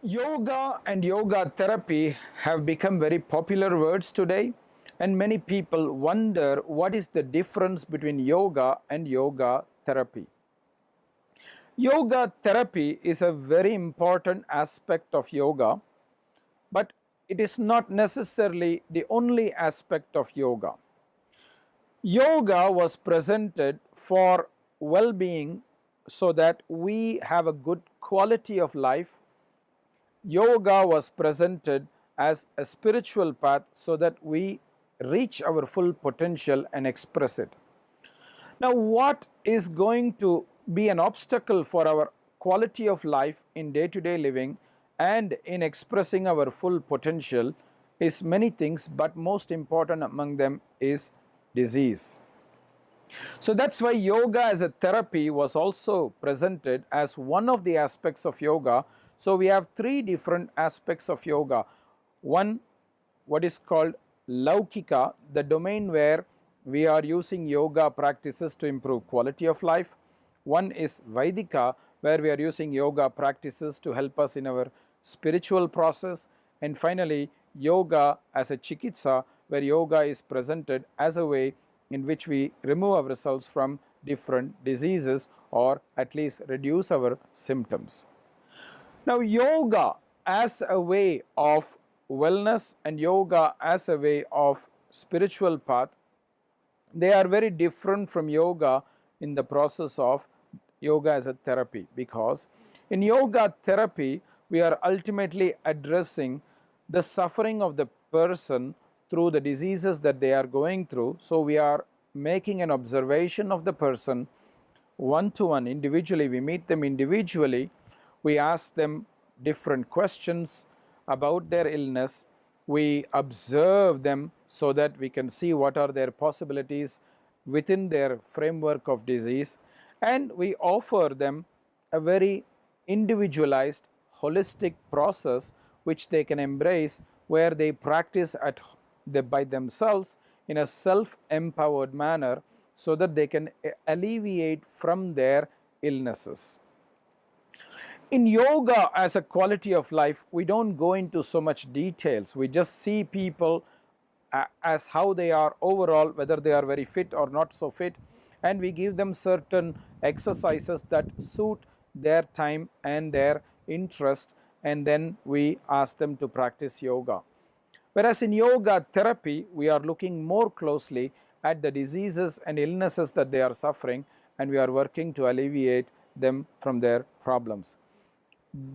Yoga and yoga therapy have become very popular words today, and many people wonder what is the difference between yoga and yoga therapy. Yoga therapy is a very important aspect of yoga, but it is not necessarily the only aspect of yoga. Yoga was presented for well-being so that we have a good quality of life. Yoga was presented as a spiritual path so that we reach our full potential and express it. Now, what is going to be an obstacle for our quality of life in day-to-day living and in expressing our full potential is many things, but most important among them is disease. So that's why yoga as a therapy was also presented as one of the aspects of yoga. So we have three different aspects of yoga. One, what is called Laukika, the domain where we are using yoga practices to improve quality of life. One is Vaidika, where we are using yoga practices to help us in our spiritual process. And finally, yoga as a chikitsa, where yoga is presented as a way in which we remove ourselves from different diseases or at least reduce our symptoms. Now, yoga as a way of wellness and yoga as a way of spiritual path, they are very different from yoga in the process of yoga as a therapy, because in yoga therapy we are ultimately addressing the suffering of the person through the diseases that they are going through. So we are making an observation of the person one to one, individually. We meet them individually, we ask them different questions about their illness, we observe them so that we can see what are their possibilities within their framework of disease, and we offer them a very individualized, holistic process which they can embrace, where they practice by themselves in a self-empowered manner so that they can alleviate from their illnesses. In yoga as a quality of life, we don't go into so much details. We just see people as how they are overall, whether they are very fit or not so fit, and we give them certain exercises that suit their time and their interest, and then we ask them to practice yoga. Whereas in yoga therapy, we are looking more closely at the diseases and illnesses that they are suffering, and we are working to alleviate them from their problems.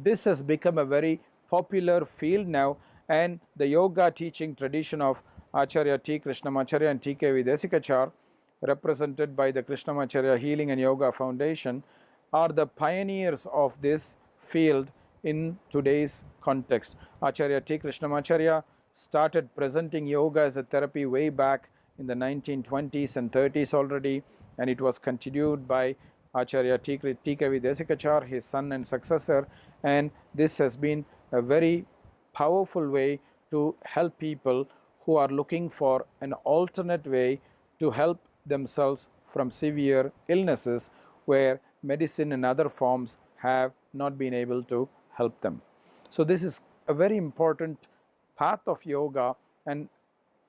This has become a very popular field now, and the yoga teaching tradition of Acharya T Krishnamacharya and TKV Desikachar, represented by the Krishnamacharya Healing and Yoga Foundation, are the pioneers of this field in today's context. Acharya T Krishnamacharya started presenting yoga as a therapy way back in the 1920s and 30s already, and it was continued by Acharya TKV Desikachar, his son and successor, and this has been a very powerful way to help people who are looking for an alternate way to help themselves from severe illnesses where medicine and other forms have not been able to help them. So this is a very important path of yoga, and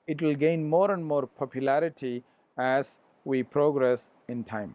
it will gain more and more popularity as we progress in time.